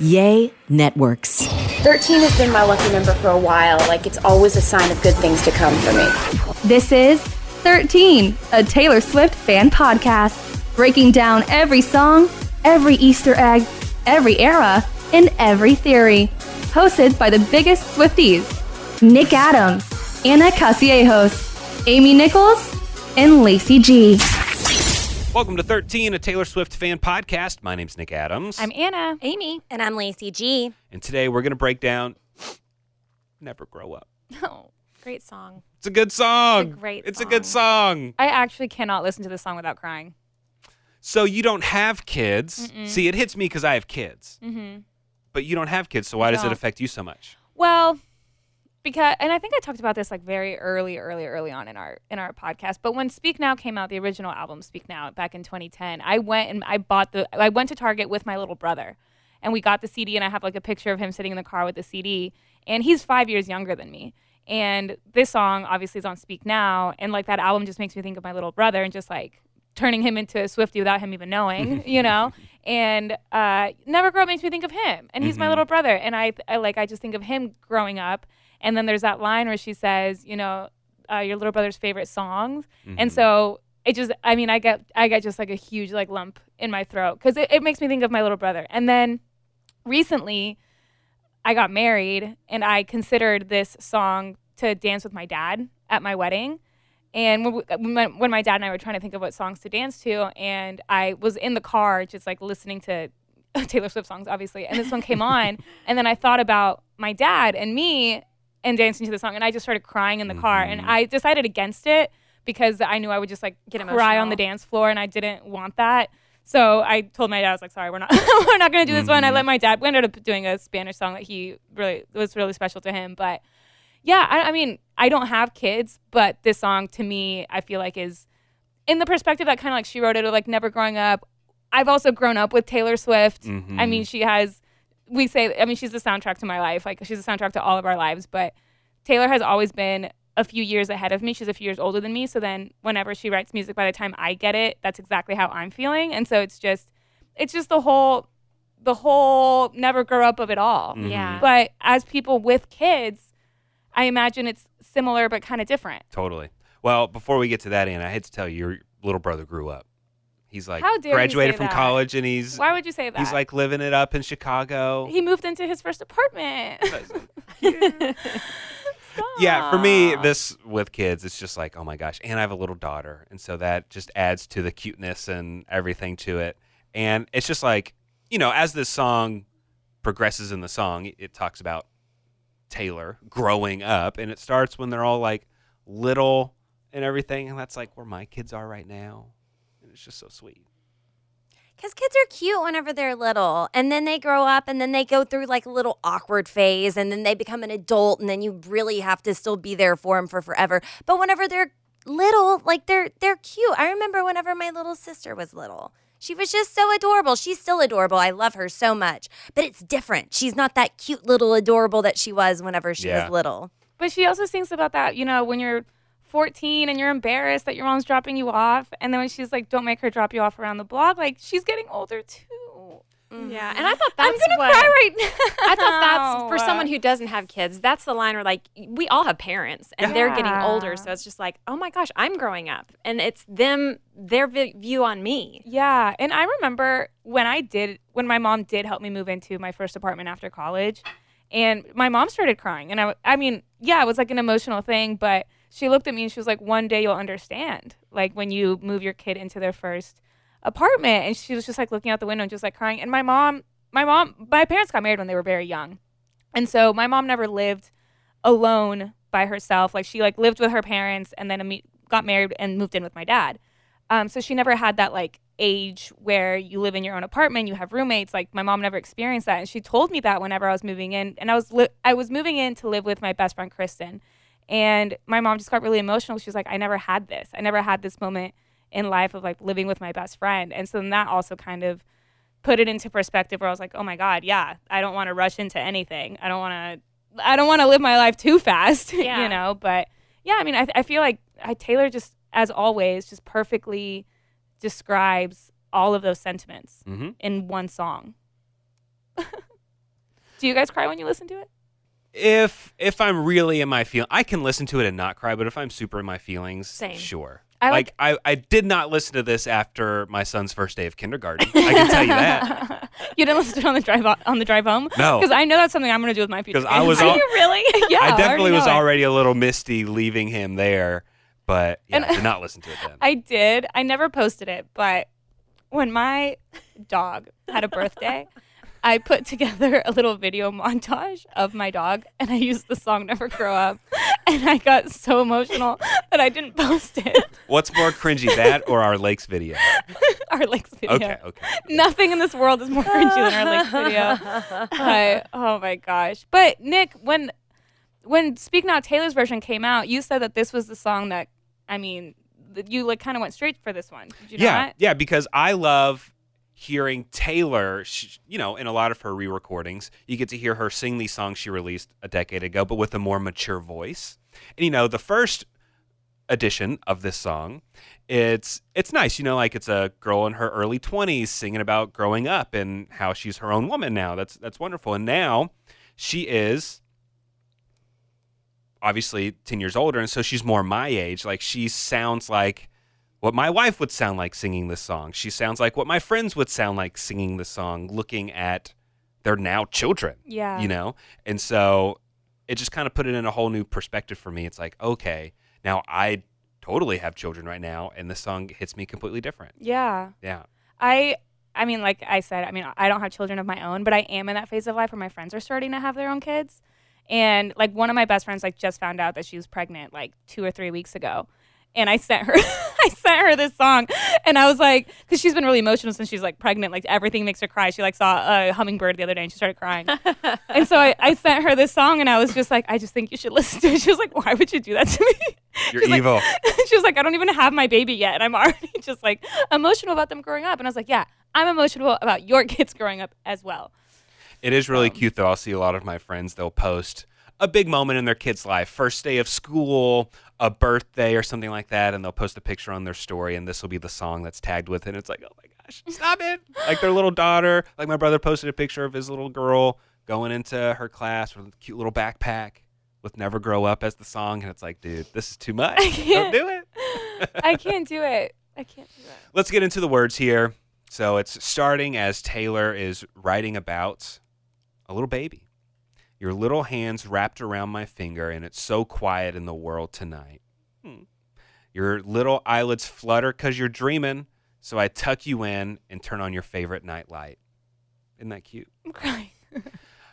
Yay Networks. 13 has been my lucky number for a while. Like, it's always a sign of good things to come for me. This is 13, a Taylor Swift fan podcast, breaking down every song, every Easter egg, every era, and every theory. Hosted by the biggest Swifties, Nick Adams, Anna Casillejos, Amy Nichols, and Lacey G. Welcome to 13, a Taylor Swift fan podcast. My name's Nick Adams. I'm Anna. Amy. And I'm Lacey G. And today we're going to break down Never Grow Up. Oh, great song. It's a good song. It's a great It's song. a good song. I actually cannot listen to this song without crying. So you don't have kids. Mm-mm. See, it hits me because I have kids. Mm-hmm. But you don't have kids, so why does it don't. affect you so much? Well, because, and I think I talked about this like very early on in our podcast. But when Speak Now came out, the original album Speak Now back in 2010, I went to Target with my little brother, and we got the CD, and I have like a picture of him sitting in the car with the CD, and he's 5 years younger than me. And this song obviously is on Speak Now, and like that album just makes me think of my little brother and just like turning him into a Swiftie without him even knowing, you know? And Never Grow Up makes me think of him, and he's my little brother, and I just think of him growing up. And then there's that line where she says, you know, your little brother's favorite songs. And so it just, I mean, I get just like a huge like lump in my throat because it makes me think of my little brother. And then recently I got married and I considered this song to dance with my dad at my wedding. And when my dad and I were trying to think of what songs to dance to, and I was in the car just like listening to Taylor Swift songs, obviously, and this one came on, and then I thought about my dad and me and dancing to the song, and I just started crying in the car, and I decided against it because I knew I would just like Get cry emotional. on the dance floor, and I didn't want that. So I told my dad, I was like, sorry, we're not we're not going to do this one. I let my dad, we ended up doing a Spanish song that was really special to him. But yeah, I mean, I don't have kids, but this song to me, I feel like is in the perspective that kind of like she wrote it, or like never growing up. I've also grown up with Taylor Swift. I mean, she's the soundtrack to my life. Like, she's the soundtrack to all of our lives. But Taylor has always been a few years ahead of me. She's a few years older than me. So then whenever she writes music, by the time I get it, that's exactly how I'm feeling. And so it's just the whole never grow up of it all. Yeah. But as people with kids, I imagine it's similar but kind of different. Totally. Well, before we get to that, Anna, I hate to tell you, your little brother grew up. He's like How dare you graduated say from that? college, and Why would you say that? he's like living it up in Chicago. He moved into his first apartment. Yeah, for me, this with kids, it's just like, oh my gosh. And I have a little daughter. And so that just adds to the cuteness and everything to it. And it's just like, you know, as this song progresses in the song, it talks about Taylor growing up. And it starts when they're all like little and everything. And that's like where my kids are right now. And it's just so sweet. Because kids are cute whenever they're little, and then they grow up, and then they go through like a little awkward phase, and then they become an adult, and then you really have to still be there for them for forever. But whenever they're little, like they're cute. I remember whenever my little sister was little. She was just so adorable. She's still adorable. I love her so much. But it's different. She's not that cute little adorable that she was whenever she was little. But she also sings about that, you know, when you're 14 and you're embarrassed that your mom's dropping you off, and then when she's like, don't make her drop you off around the block, like she's getting older too. Yeah, and I thought that's I'm gonna cry right now. I thought that's for someone who doesn't have kids. That's the line where like we all have parents and they're getting older, so it's just like, oh my gosh, I'm growing up, and it's their view on me. Yeah, and I remember when my mom did help me move into my first apartment after college, and my mom started crying, and I mean, yeah, it was like an emotional thing, but she looked at me and she was like, one day you'll understand, like when you move your kid into their first apartment. And she was just like looking out the window and just like crying. And my parents got married when they were very young. And so my mom never lived alone by herself. Like she like lived with her parents and then got married and moved in with my dad. So she never had that like age where you live in your own apartment, you have roommates. Like my mom never experienced that. And she told me that whenever I was moving in, and I was moving in to live with my best friend, Kristen. And my mom just got really emotional. She was like, I never had this. I never had this moment in life of like living with my best friend. And so then that also kind of put it into perspective where I was like, oh my God, yeah, I don't want to rush into anything. I don't want to live my life too fast, Yeah. you know? But yeah, I mean, I feel like Taylor just, as always, just perfectly describes all of those sentiments in one song. Do you guys cry when you listen to it? If I'm really in my I can listen to it and not cry, but if I'm super in my feelings, Same. sure. I did not listen to this after my son's first day of kindergarten. I can tell you that. You didn't listen to it on the drive home? No. Because I know that's something I'm going to do with my future. 'Cause I was kids. all- Are you really? Yeah, I definitely already was know it. already a little misty leaving him there, but yeah, I did not listen to it then. I did. I never posted it, but when my dog had a birthday, I put together a little video montage of my dog, and I used the song Never Grow Up, and I got so emotional that I didn't post it. What's more cringy, that or our lakes video? Our Lakes video. Okay. Nothing in this world is more cringy than our Lakes video. Oh my gosh. But Nick, when Speak Now Taylor's version came out, you said that this was the song that, that you kind of went straight for this one. Did you not? Yeah, because I love hearing Taylor, in a lot of her re-recordings, you get to hear her sing these songs she released a decade ago, but with a more mature voice. And, the first edition of this song, it's nice, it's a girl in her early 20s singing about growing up and how she's her own woman now. That's wonderful. And now she is obviously 10 years older, and so she's more my age. Like, she sounds like what my wife would sound like singing this song. She sounds like what my friends would sound like singing this song, looking at their now children. Yeah. And so it just kind of put it in a whole new perspective for me. It's like, okay, now I totally have children right now, and this song hits me completely different. Yeah. Yeah. Like I said, I don't have children of my own, but I am in that phase of life where my friends are starting to have their own kids. And like one of my best friends just found out that she was pregnant 2 or 3 weeks ago. And I sent her this song, and I was like, because she's been really emotional since she's pregnant, everything makes her cry. She saw a hummingbird the other day and she started crying. And so I sent her this song, and I was just like, I just think you should listen to it. She was like, why would you do that to me? You're evil. She was like, I don't even have my baby yet, and I'm already just emotional about them growing up. And I was like, yeah, I'm emotional about your kids growing up as well. It is really cute, though. I'll see a lot of my friends, they'll post a big moment in their kid's life, first day of school, a birthday or something like that, and they'll post a picture on their story, and this will be the song that's tagged with it. And it's like, oh my gosh, stop it. Their little daughter, my brother posted a picture of his little girl going into her class with a cute little backpack with Never Grow Up as the song, and it's like, dude, this is too much. Don't do it. I can't do it. Let's get into the words here. So it's starting as Taylor is writing about a little baby. Your little hands wrapped around my finger, and it's so quiet in the world tonight. Your little eyelids flutter because you're dreaming, so I tuck you in and turn on your favorite nightlight. Isn't that cute? I'm crying.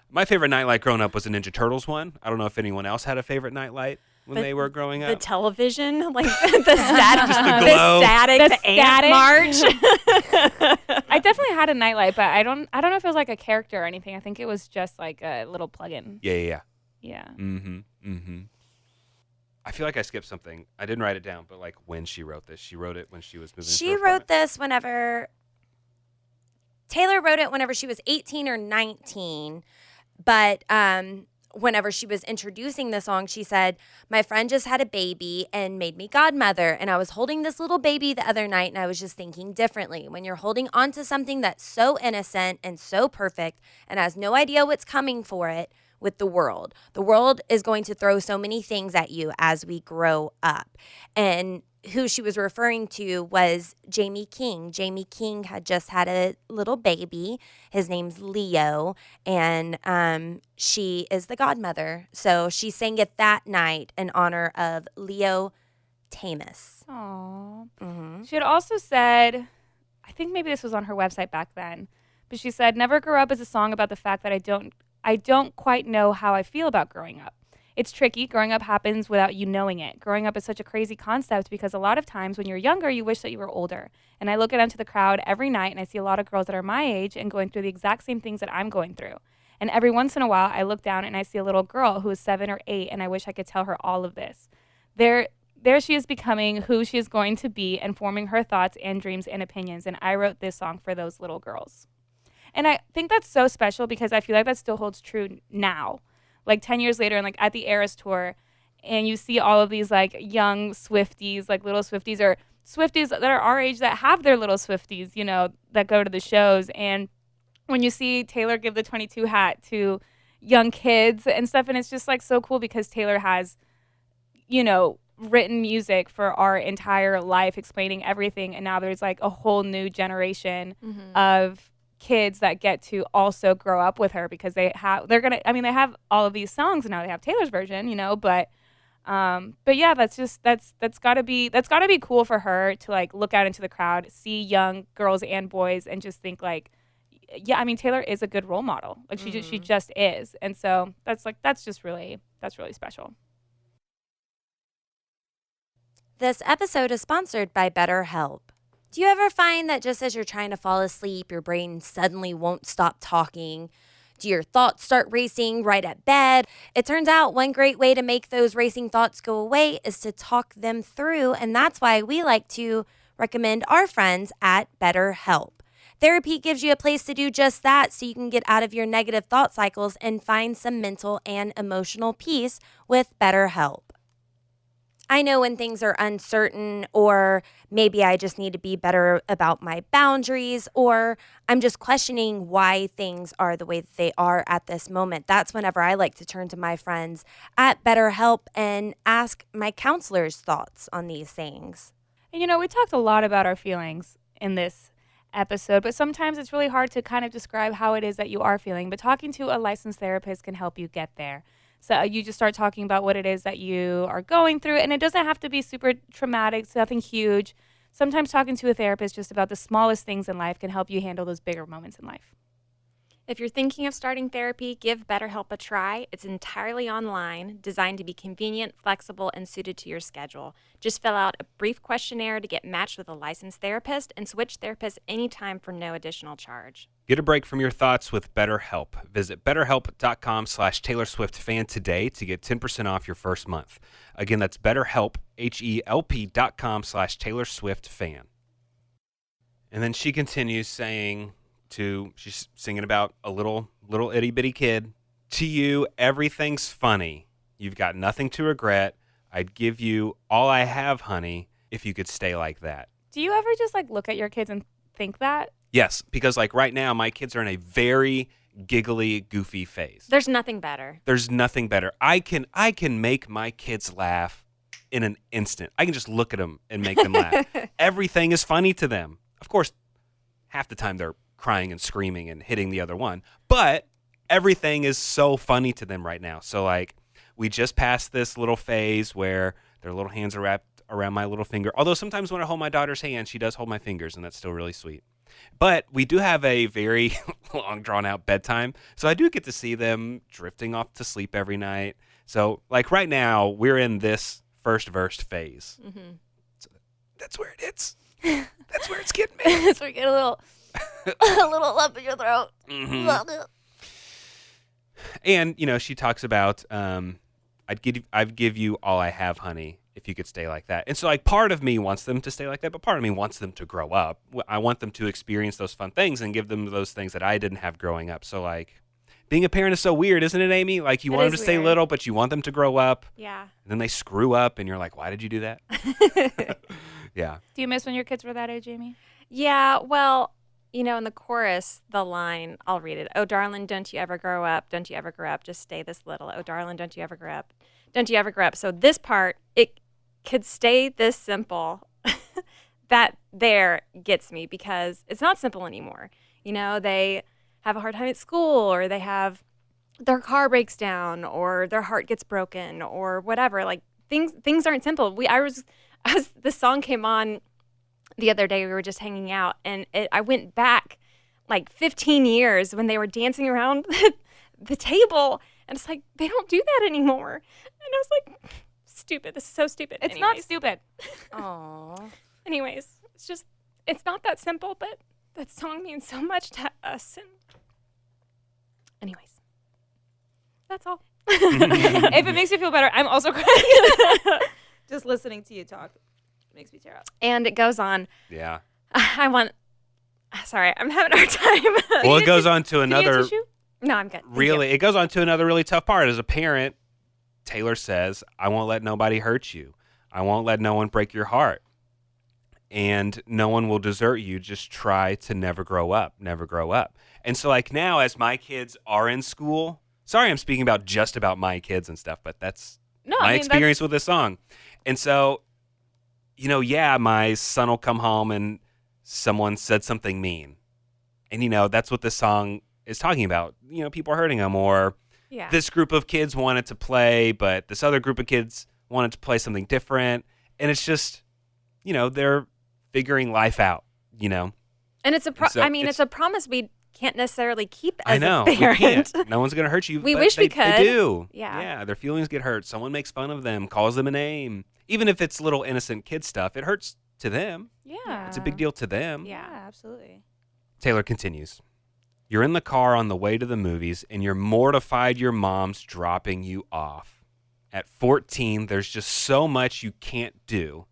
My favorite nightlight growing up was a Ninja Turtles one. I don't know if anyone else had a favorite nightlight when they were growing up. The television, the static, Just the glow. the ant march. I definitely had a nightlight, but I don't know if it was a character or anything. I think it was just a little plug-in. Yeah. Yeah. I feel like I skipped something. I didn't write it down, but when she wrote this, she wrote it when she was moving. She wrote this whenever Taylor wrote it whenever she was 18 or 19, but whenever she was introducing the song, she said, my friend just had a baby and made me godmother. And I was holding this little baby the other night, and I was just thinking differently. When you're holding onto something that's so innocent and so perfect and has no idea what's coming for it with the world is going to throw so many things at you as we grow up. And who she was referring to was Jamie King. Jamie King had just had a little baby. His name's Leo, and she is the godmother. So she sang it that night in honor of Leo Tamus. Aww. Mm-hmm. She had also said, I think maybe this was on her website back then, but she said, Never Grow Up is a song about the fact that I don't quite know how I feel about growing up. It's tricky. Growing up happens without you knowing it. Growing up is such a crazy concept because a lot of times when you're younger, you wish that you were older. And I look out into the crowd every night and I see a lot of girls that are my age and going through the exact same things that I'm going through. And every once in a while, I look down and I see a little girl who is 7 or 8, and I wish I could tell her all of this. There she is becoming who she is going to be and forming her thoughts and dreams and opinions. And I wrote this song for those little girls. And I think that's so special because I feel like that still holds true now. 10 years later, and at the Eras Tour, and you see all of these young Swifties, little Swifties, or Swifties that are our age that have their little Swifties, that go to the shows. And when you see Taylor give the 22 hat to young kids and stuff. And it's just like so cool because Taylor has, written music for our entire life explaining everything. And now there's like a whole new generation of kids that get to also grow up with her because they have all of these songs and now they have Taylor's version, but yeah, that's gotta be cool for her to like look out into the crowd, see young girls and boys, and just think like, yeah, I mean Taylor is a good role model. Like she just is, and so that's really special. This episode is sponsored by BetterHelp. Do you ever find that just as you're trying to fall asleep, your brain suddenly won't stop talking? Do your thoughts start racing right at bed? It turns out one great way to make those racing thoughts go away is to talk them through, and that's why we like to recommend our friends at BetterHelp. Therapy gives you a place to do just that so you can get out of your negative thought cycles and find some mental and emotional peace with BetterHelp. I know when things are uncertain, or maybe I just need to be better about my boundaries, or I'm just questioning why things are the way that they are at this moment. That's whenever I like to turn to my friends at BetterHelp and ask my counselor's thoughts on these things. And we talked a lot about our feelings in this episode, but sometimes it's really hard to kind of describe how it is that you are feeling. But talking to a licensed therapist can help you get there. So you just start talking about what it is that you are going through, and it doesn't have to be super traumatic, it's nothing huge. Sometimes talking to a therapist just about the smallest things in life can help you handle those bigger moments in life. If you're thinking of starting therapy, give BetterHelp a try. It's entirely online, designed to be convenient, flexible, and suited to your schedule. Just fill out a brief questionnaire to get matched with a licensed therapist and switch therapists anytime for no additional charge. Get a break from your thoughts with BetterHelp. Visit BetterHelp.com/TaylorSwiftFan today to get 10% off your first month. Again, that's BetterHelp, HELP.com/TaylorSwiftFan. And then she continues saying she's singing about a little itty bitty kid. To you, everything's funny. You've got nothing to regret. I'd give you all I have, honey, if you could stay like that. Do you ever just like look at your kids and think that? Yes, because like right now, my kids are in a very giggly, goofy phase. There's nothing better. There's nothing better. I can make my kids laugh in an instant. I can just look at them and make them laugh. Everything is funny to them. Of course, half the time they're crying and screaming and hitting the other one, but everything is so funny to them right now. So like we just passed this little phase where their little hands are wrapped around my little finger. Although sometimes when I hold my daughter's hand, she does hold my fingers, and that's still really sweet. But we do have a very long, drawn-out bedtime, so I do get to see them drifting off to sleep every night. So, like right now, we're in this first verse phase. Mm-hmm. So that's where it is. That's where it's getting me. That's where you get a little lump in your throat. Mm-hmm. And she talks about, I'd give you all I have, honey, if you could stay like that. And so like part of me wants them to stay like that, but part of me wants them to grow up. I want them to experience those fun things and give them those things that I didn't have growing up. So like being a parent is so weird, isn't it, Amy? Like you want them to stay little, but you want them to grow up. Yeah. And then they screw up and you're like, why did you do that? Yeah. Do you miss when your kids were that age, Amy? Yeah, well, in the chorus, the line, I'll read it. Oh, darling, don't you ever grow up. Don't you ever grow up. Just stay this little. Oh, darling, don't you ever grow up. Don't you ever grow up. So this part, it could stay this simple. That there gets me because it's not simple anymore. They have a hard time at school, or they have their car breaks down, or their heart gets broken, or whatever. Like things aren't simple. The song came on the other day. We were just hanging out, and I went back like 15 years when they were dancing around the table, and it's like they don't do that anymore. And I was like, stupid. This is so stupid. It's not stupid. Aww. Anyways, it's not that simple, but that song means so much to us. And anyways, that's all. If it makes you feel better, I'm also crying. Just listening to you talk makes me tear up. And it goes on. Yeah. Sorry, I'm having a hard time. Well, it goes on to another. No, I'm good. Thank Really, you. it goes on to another really tough part. As a parent, Taylor says, I won't let nobody hurt you. I won't let no one break your heart. And no one will desert you. Just try to never grow up. Never grow up. And so like now, as my kids are in school, Sorry, I'm speaking about just about my kids and stuff, but that's No, my I mean, experience with this song. And so, yeah, my son will come home and someone said something mean. And, that's what this song is talking about. People are hurting him, or Yeah. this group of kids wanted to play, but this other group of kids wanted to play something different. And it's just, they're figuring life out, And it's it's a promise we can't necessarily keep as I know, a parent. we can't. No one's going to hurt you. We but wish we They could. do. Yeah. Yeah, their feelings get hurt. Someone makes fun of them, calls them a name. Even if it's little innocent kid stuff, it hurts to them. Yeah. It's a big deal to them. Yeah, absolutely. Taylor continues. You're in the car on the way to the movies, and you're mortified your mom's dropping you off. At 14, there's just so much you can't do,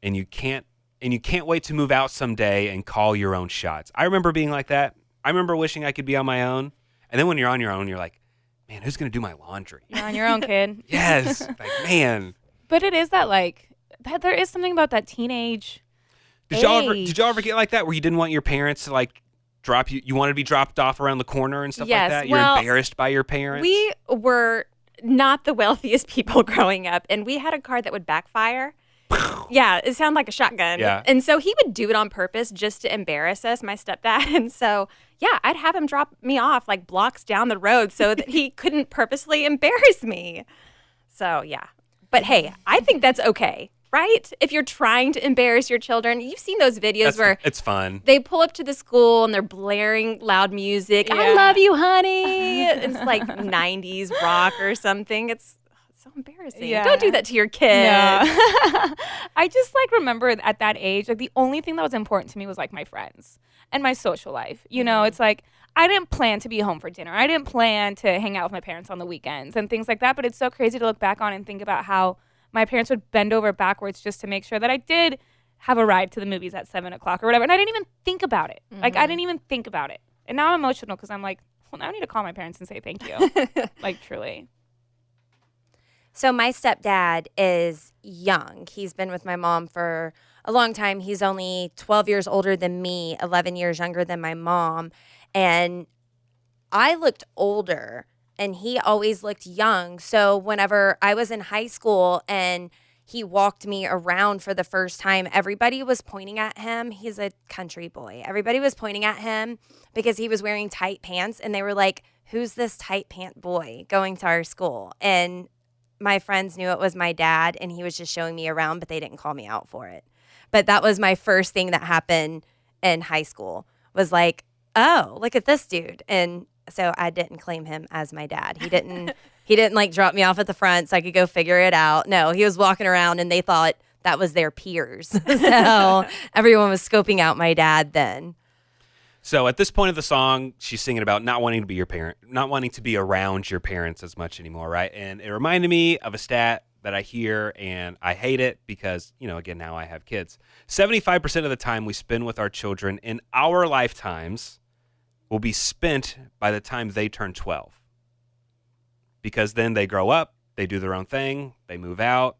and you can't wait to move out someday and call your own shots. I remember being like that. I remember wishing I could be on my own. And then when you're on your own, you're like, man, who's going to do my laundry? You're on your own, kid. Yes. Like, man. But it is that there is something about that teenage Did y'all ever get like that where you didn't want your parents to drop you? You wanted to be dropped off around the corner and stuff Yes, like that? You're well, embarrassed by your parents? We were not the wealthiest people growing up, and we had a car that would backfire. Yeah, it sounded like a shotgun. Yeah. And so he would do it on purpose just to embarrass us, my stepdad. And so, yeah, I'd have him drop me off blocks down the road so that he couldn't purposely embarrass me. So, yeah. But hey, I think that's okay, right? If you're trying to embarrass your children, you've seen those videos where it's fun. they pull up to the school and they're blaring loud music. I love you, honey. It's like 90s rock or something. It's so embarrassing. Yeah. Don't do that to your kids. No. I just remember at that age, the only thing that was important to me was my friends and my social life. It's I didn't plan to be home for dinner. I didn't plan to hang out with my parents on the weekends and things like that. But it's so crazy to look back on and think about how my parents would bend over backwards just to make sure that I did have a ride to the movies at 7:00 or whatever. And I didn't even think about it. I didn't even think about it. And now I'm emotional because I'm well, now I need to call my parents and say thank you. Truly. So my stepdad is young. He's been with my mom for a long time. He's only 12 years older than me, 11 years younger than my mom. And I looked older and he always looked young. So whenever I was in high school and he walked me around for the first time, everybody was pointing at him. He's a country boy. Everybody was pointing at him because he was wearing tight pants. And they were like, who's this tight pant boy going to our school? And my friends knew it was my dad, and he was just showing me around, but they didn't call me out for it. But that was my first thing that happened in high school was oh, look at this dude. And so I didn't claim him as my dad. He didn't drop me off at the front so I could go figure it out. No, he was walking around and they thought that was their peers. So everyone was scoping out my dad then. So at this point of the song, she's singing about not wanting to be your parent, not wanting to be around your parents as much anymore, right? And it reminded me of a stat that I hear, and I hate it because, again, now I have kids. 75% of the time we spend with our children in our lifetimes will be spent by the time they turn 12. Because then they grow up, they do their own thing, they move out,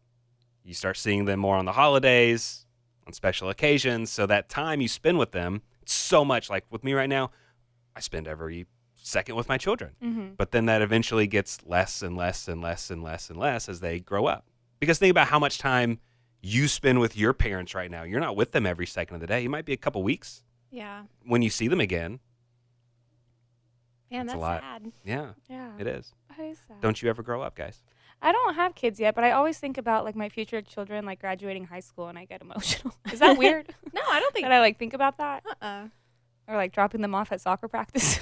you start seeing them more on the holidays, on special occasions, so that time you spend with them, so much. Like with me right now, I spend every second with my children. Mm-hmm. But then that eventually gets less and less and less and less and less as they grow up. Because think about how much time you spend with your parents right now. You're not with them every second of the day. You might be a couple weeks Yeah. when you see them again. Man, That's that's a lot. sad. Yeah, Yeah. it is. That is sad. Don't you ever grow up, guys? I don't have kids yet, but I always think about my future children graduating high school, and I get emotional. Is that weird? No, I don't think that I think about that? Uh-uh. Or dropping them off at soccer practice.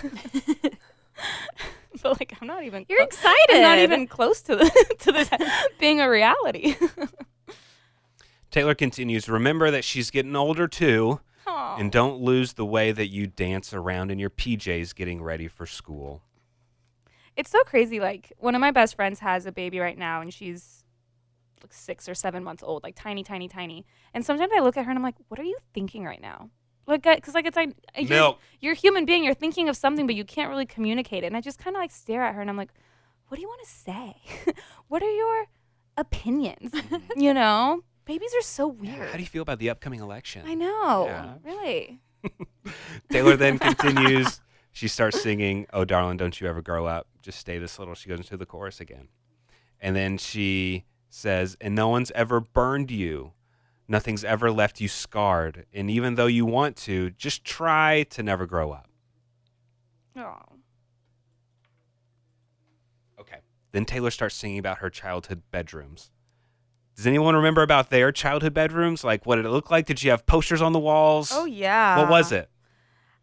But I'm not even. You're excited. I'm not even close to this being a reality. Taylor continues, remember that she's getting older too, Aw. and don't lose the way that you dance around in your PJs getting ready for school. It's so crazy. One of my best friends has a baby right now, and she's 6 or 7 months old, tiny, tiny, tiny. And sometimes I look at her and I'm like, what are you thinking right now? Because it's Milk. you're a human being. You're thinking of something, but you can't really communicate it. And I just kind of stare at her and I'm like, what do you want to say? What are your opinions? Babies are so weird. Yeah, how do you feel about the upcoming election? I know. Yeah. Really. Taylor then continues. She starts singing, "Oh, darling, don't you ever grow up." Just stay this little. She goes into the chorus again. And then she says, and no one's ever burned you. Nothing's ever left you scarred. And even though you want to, just try to never grow up. Oh. Okay. Then Taylor starts singing about her childhood bedrooms. Does anyone remember about their childhood bedrooms? Like, what did it look like? Did you have posters on the walls? Oh, yeah. What was it?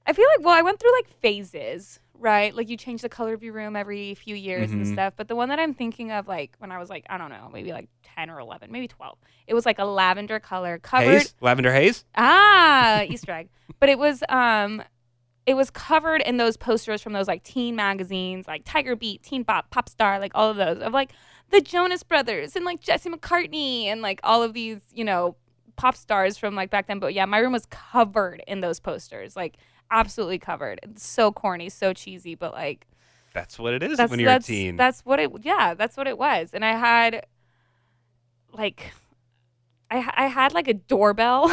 I feel like, well, I went through like phases, right? Like you change the color of your room every few years and stuff. But the one that I'm thinking of, like when I was like, I don't know, maybe like 10 or 11, maybe 12. It was like a lavender color covered. Haze? Lavender haze? Ah, Easter egg. But it was covered in those posters from those like teen magazines, like Tiger Beat, Teen Pop, Pop Star, like all of those of like the Jonas Brothers and like Jesse McCartney and like all of these, you know, pop stars from like back then. But yeah, my room was covered in those posters, like absolutely covered. It's so corny, so cheesy, but like That's what it is when you're a teen. that's what it was. And I had like I had like a doorbell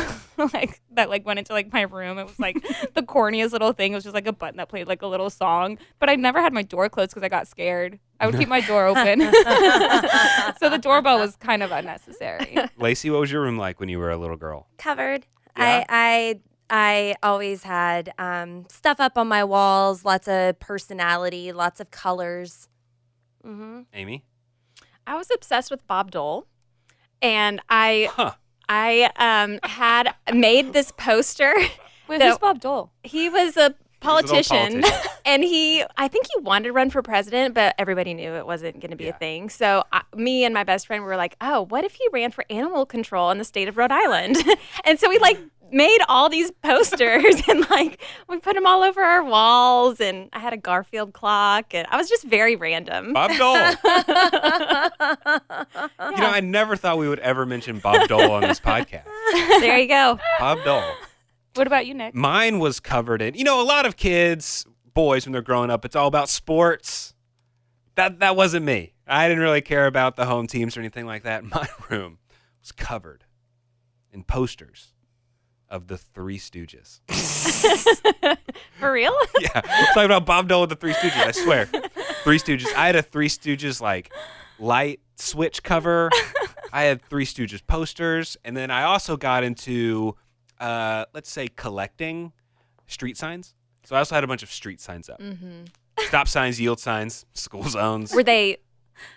like that like went into like my room. It was like the corniest little thing. It was just like a button that played like a little song. But I never had my door closed because I got scared. I would keep my door open. So the doorbell was kind of unnecessary. Lacey, what was your room like when you were a little girl? Covered. Yeah? I always had stuff up on my walls, lots of personality, lots of colors. Mm-hmm. Amy? I was obsessed with Bob Dole, and I had made this poster. Wait, So- who's Bob Dole? He was a politician, politician. and I think he wanted to run for president, but everybody knew it wasn't going to be a thing. So me and my best friend were like, oh, what if he ran for animal control in the state of Rhode Island? And so we like made all these posters and like we put them all over our walls, and I had a Garfield clock, and I was just very random. Bob Dole. You know, I never thought we would ever mention Bob Dole on this podcast. There you go. Bob Dole. What about you, Nick? Mine was covered in, you know, a lot of kids, boys, when they're growing up, it's all about sports. That wasn't me. I didn't really care about the home teams or anything like that. My room was covered in posters of the Three Stooges. For real? Yeah, I'm talking about Bob Dole with the Three Stooges, I swear. Three Stooges. I had a Three Stooges, like, light switch cover. I had Three Stooges posters. And then I also got into, let's say, collecting street signs. So I also had a bunch of street signs up. Mm-hmm. Stop signs, yield signs, school zones. Were they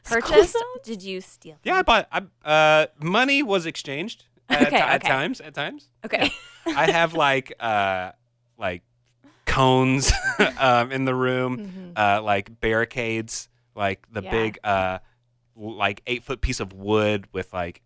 purchased? Did you steal? Yeah, I bought. Money was exchanged at times. At times. Okay. I have like cones in the room, like barricades, like the big like 8-foot piece of wood with like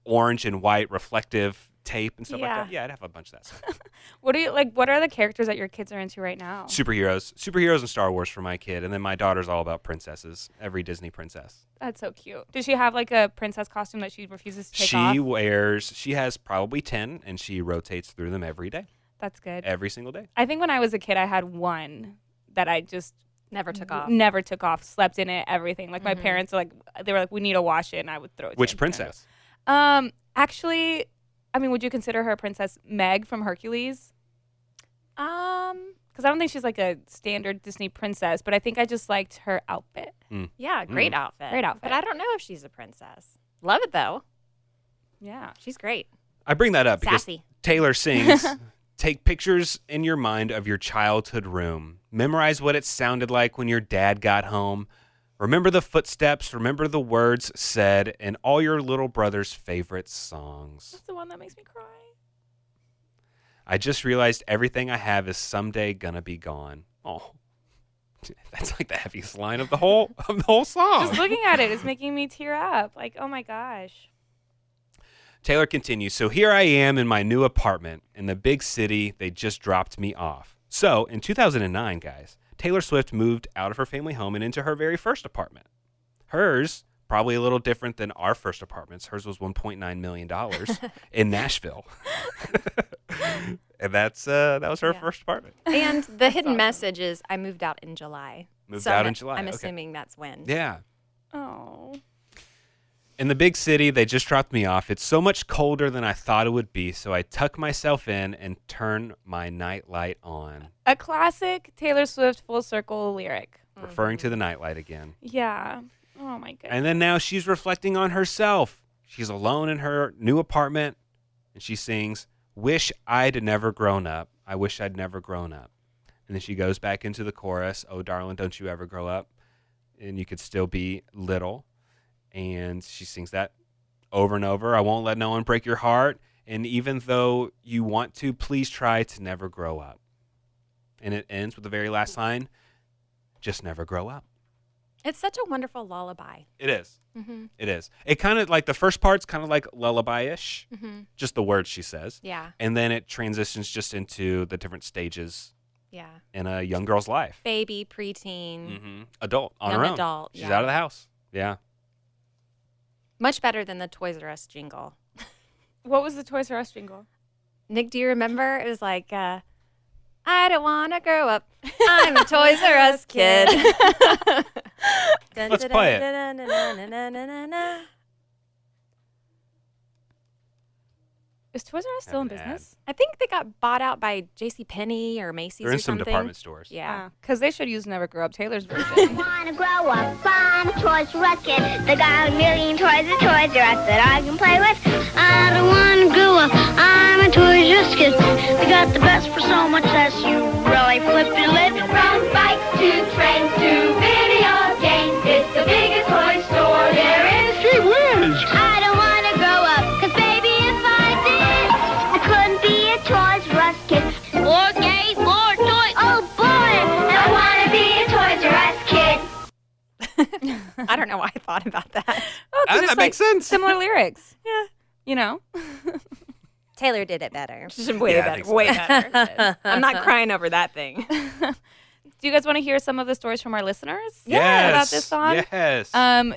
orange and white reflective tape and stuff like that. Yeah, I'd have a bunch of that stuff. What are the characters that your kids are into right now? Superheroes and Star Wars for my kid, and then my daughter's all about princesses. Every Disney princess. That's so cute. Does she have like a princess costume that she refuses to take off? She has probably 10, and she rotates through them every day. That's good. Every single day. I think when I was a kid, I had one that I just Never took off. Never took off. Slept in it. Everything. Like my parents were like, they were like, we need to wash it, and I would throw it. Which princess? Actually, I mean, would you consider her Princess Meg from Hercules? Because I don't think she's like a standard Disney princess, but I think I just liked her outfit. Yeah, great outfit. Great outfit. But I don't know if she's a princess. Love it though. Yeah. She's great. I bring that up because Sassy. Taylor sings, take pictures in your mind of your childhood room. Memorize what it sounded like when your dad got home. Remember the footsteps, remember the words said, and all your little brother's favorite songs. That's the one that makes me cry. I just realized everything I have is someday gonna be gone. Oh, that's like the heaviest line of the whole song. Just looking at it is making me tear up. Like, oh my gosh. Taylor continues, so here I am in my new apartment in the big city. They just dropped me off. So in 2009, guys, Taylor Swift moved out of her family home and into her very first apartment. Hers, probably a little different than our first apartments. Hers was $1.9 million in Nashville. And that was her first apartment. And the hidden message is I moved out in July. Moved out in July. I'm okay. assuming that's when. Yeah. Oh. In the big city, they just dropped me off. It's so much colder than I thought it would be, so I tuck myself in and turn my nightlight on. A classic Taylor Swift full circle lyric. referring to the nightlight again. Yeah. Oh my goodness. And then now she's reflecting on herself. She's alone in her new apartment, and she sings, "Wish I'd never grown up. I wish I'd never grown up." And then she goes back into the chorus, "Oh, darling, don't you ever grow up. And you could still be little." And she sings that over and over. "I won't let no one break your heart. And even though you want to, please try to never grow up." And it ends with the very last line, "Just never grow up." It's such a wonderful lullaby. It is. It is. It kind of like the first part's kind of like lullaby-ish, just the words she says. Yeah. And then it transitions just into the different stages Yeah. in a young girl's life. Baby, preteen, Adult, on young her own. adult. She's yeah. out of the house. Yeah. Much better than the Toys R Us jingle. What was the Toys R Us jingle? Nick, do you remember? It was like, I don't want to grow up. I'm a Toys R Us kid. Let's play it. Is Toys R Us still in Have an business? I think they got bought out by JCPenney or Macy's They're or in some something. department stores. Yeah. Because they should use Never Grow Up Taylor's version. Wanna grow up, I'm a Toys R Us kid. They got a million toys at Toys R Us that I can play with. I don't wanna grow up, I'm a Toys R Us kid. They got the best for so much less, you really flip your lid. From bikes to trains to video games, it's the biggest toy store there is. Gee whiz! I don't wanna grow up, 'cause baby, if I did, I couldn't be a Toys R Us kid. More games, more toys, oh boy! I wanna be a Toys R Us kid. I don't know why I thought about that. Oh, 'cause it's That makes sense. Similar lyrics. Yeah. You know? Taylor did it better. Way Yeah, I better. think so. Way better. I'm not crying over that thing. Do you guys want to hear some of the stories from our listeners Yes. about this song? Yes.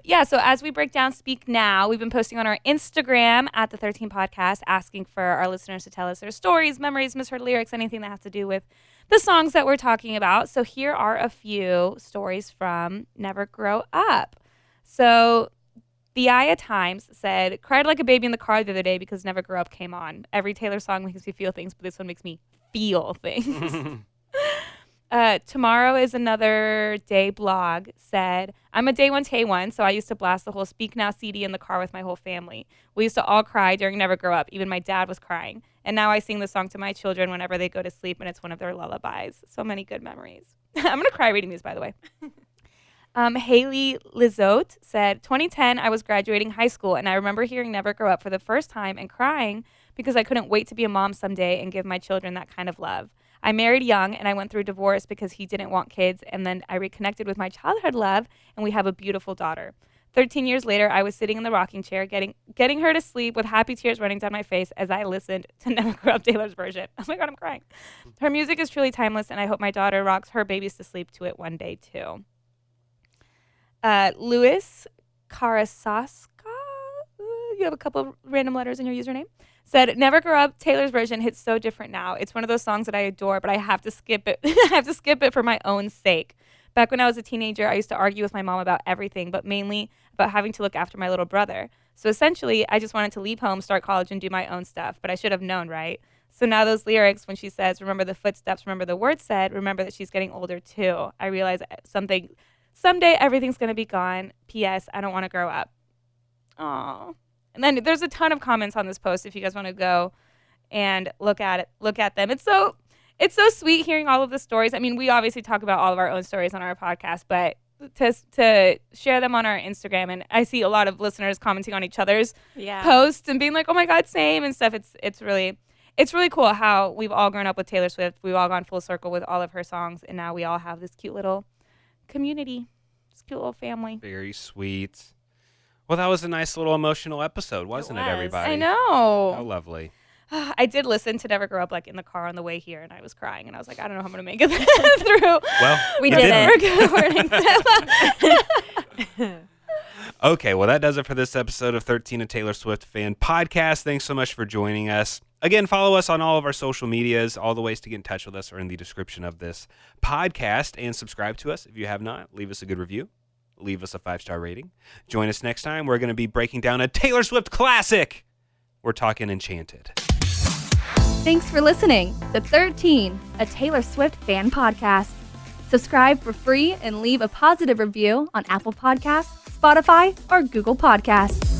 Yeah, so as we break down Speak Now, we've been posting on our Instagram at the 13 Podcast, asking for our listeners to tell us their stories, memories, misheard lyrics, anything that has to do with the songs that we're talking about. So here are a few stories from Never Grow Up. So the Aya Times said, "Cried like a baby in the car the other day because Never Grow Up came on. Every Taylor song makes me feel things, but this one makes me feel things." Tomorrow is Another Day blog said, "I'm a Day One Tay One, so I used to blast the whole Speak Now CD in the car with my whole family. We used to all cry during Never Grow Up. Even my dad was crying. And now I sing the song to my children whenever they go to sleep, and it's one of their lullabies. So many good memories." I'm going to cry reading these, by the way. Haley Lizotte said, 2010, I was graduating high school, and I remember hearing Never Grow Up for the first time and crying because I couldn't wait to be a mom someday and give my children that kind of love. I married young, and I went through divorce because he didn't want kids, and then I reconnected with my childhood love, and we have a beautiful daughter. 13 years later, I was sitting in the rocking chair getting her to sleep with happy tears running down my face as I listened to Never Grow Up Taylor's version. Oh my God, I'm crying. Her music is truly timeless, and I hope my daughter rocks her babies to sleep to it one day, too. Louis Karasaska, you have a couple of random letters in your username, said, "Never Grow Up Taylor's version hits so different now. It's one of those songs that I adore, but I have to skip it. I have to skip it for my own sake. Back when I was a teenager, I used to argue with my mom about everything, but mainly about having to look after my little brother. So essentially, I just wanted to leave home, start college, and do my own stuff, but I should have known, right? So now those lyrics, when she says, remember the footsteps, remember the words said, remember that she's getting older too. I realize someday everything's going to be gone. P.S. I don't want to grow up." Aww. And then there's a ton of comments on this post if you guys want to go and look at them. It's so sweet hearing all of the stories. I mean, we obviously talk about all of our own stories on our podcast, but to share them on our Instagram, and I see a lot of listeners commenting on each other's posts and being like, "Oh my God, same," and stuff. It's really cool how we've all grown up with Taylor Swift. We've all gone full circle with all of her songs, and now we all have this cute little community, this cute little family. Very sweet. Well, that was a nice little emotional episode, wasn't it, was. everybody? I know. How lovely. I did listen to Never Grow Up like in the car on the way here, and I was crying, and I was like, I don't know how I'm going to make it through. Well, We you did didn't. Okay, well, that does it for this episode of 13, a Taylor Swift Fan Podcast. Thanks so much for joining us. Again, follow us on all of our social medias. All the ways to get in touch with us are in the description of this podcast, and subscribe to us if you have not. Leave us a good review. Leave us a 5-star rating. Join us next time. We're going to be breaking down a Taylor Swift classic. We're talking Enchanted. Thanks for listening to 13, a Taylor Swift Fan Podcast. Subscribe for free and leave a positive review on Apple Podcasts, Spotify, or Google Podcasts.